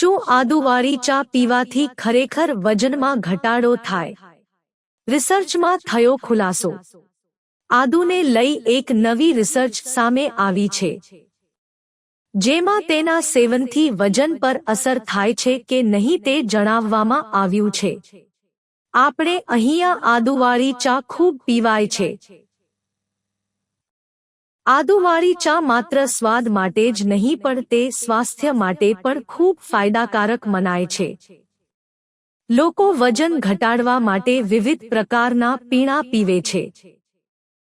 શું આદુવાળી ચા પીવાથી ખરેખર વજનમાં ઘટાડો થાય? રિસર્ચમાં થયો ખુલાસો. આદુને લઈ એક નવી રિસર્ચ સામે આવી છે, જેમાં તેના સેવનથી વજન પર અસર થાય છે કે નહીં તે જણાવવામાં આવ્યું છે. આપણે અહીંયા આદુવાળી ચા ખૂબ પીવાય છે. આદુવાળી ચા માત્ર સ્વાદ માટે જ નહીં પણ તે સ્વાસ્થ્ય માટે પણ ખૂબ ફાયદાકારક મનાય છે. લોકો વજન ઘટાડવા માટે વિવિધ પ્રકારના પીણા પીવે છે,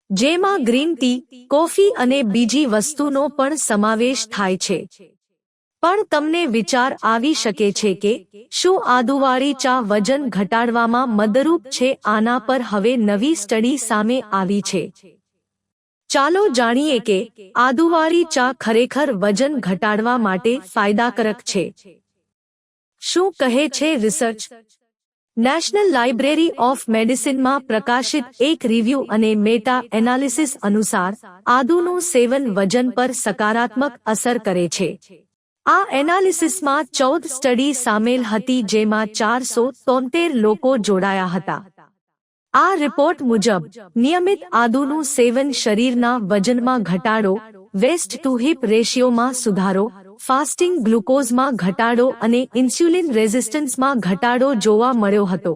જેમાં ગ્રીન ટી, કોફી અને બીજી વસ્તુનો પણ સમાવેશ થાય છે. પણ તમને વિચાર આવી શકે છે કે શું આદુવાળી ચા વજન ઘટાડવામાં મદદરૂપ છે? આના પર હવે નવી સ્ટડી સામે આવી છે. ચાલો જાણીએ કે આદુવાળી ચા ખરેખર વજન ઘટાડવા માટે ફાયદાકારક છે. શું કહે છે રિસર્ચ? નેશનલ લાઇબ્રેરી ઓફ મેડિસિનમાં પ્રકાશિત એક રિવ્યૂ અને મેટા એનાલિસિસ અનુસાર આદુનું સેવન વજન પર સકારાત્મક અસર કરે છે. આ એનાલિસિસમાં 14 સ્ટડી સામેલ હતી, જેમાં 473 લોકો જોડાયા હતા. આ રિપોર્ટ મુજબ નિયમિત આદુનું સેવન શરીરના વજનમાં ઘટાડો, વેસ્ટ ટુ હિપ રેશિયોમાં સુધારો, ફાસ્ટિંગ ગ્લુકોઝમાં ઘટાડો અને ઇન્સ્યુલિન રેઝિસ્ટન્સમાં ઘટાડો જોવા મળ્યો હતો.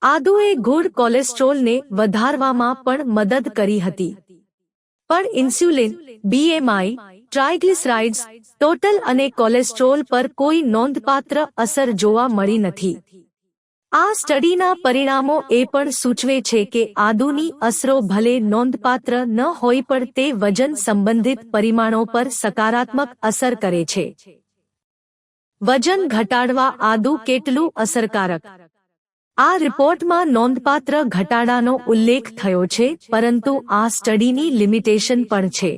આદુએ ગુડ કોલેસ્ટ્રોલને વધારવામાં પણ મદદ કરી હતી. પણ ઇન્સ્યુલિન, BMI, ટ્રાઇગ્લિસરાઇડ્સ, ટોટલ અને કોલેસ્ટ્રોલ પર કોઈ નોંધપાત્ર અસર જોવા મળી નથી. આ સ્ટડીના પરિણામો એ પણ સૂચવે છે કે આદુની અસરો ભલે નોંધપાત્ર ન હોય પણ તે વજન સંબંધિત પરિમાણો પર સકારાત્મક અસર કરે છે. વજન ઘટાડવા આદુ કેટલું અસરકારક? આ રિપોર્ટમાં નોંધપાત્ર ઘટાડાનો ઉલ્લેખ થયો છે, પરંતુ આ સ્ટડીની લિમિટેશન પણ છે.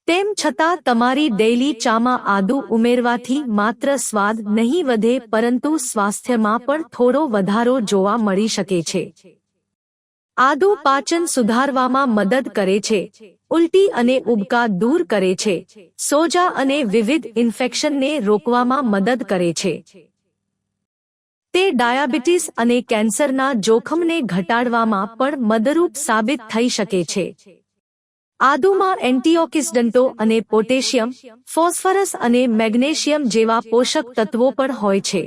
તેમ છતાં તમારી ડેઇલી ચામાં આદુ ઉમેરવાથી માત્ર સ્વાદ નહીં વધે પરંતુ સ્વાસ્થ્યમાં પણ થોડો વધારો જોવા મળી શકે છે. આદુ પાચન સુધારવામાં મદદ કરે છે, ઉલટી અને ઉબકા દૂર કરે છે, સોજા અને વિવિધ ઇન્ફેક્શનને રોકવામાં મદદ કરે છે. તે ડાયાબિટીસ અને કેન્સરના જોખમને ઘટાડવામાં પણ મદદરૂપ સાબિત થઈ શકે છે. આદુમાં એન્ટીઓક્સિડન્ટો અને પોટેશિયમ, ફોસ્ફરસ અને મેગ્નેશિયમ જેવા પોષક તત્વો પણ હોય છે.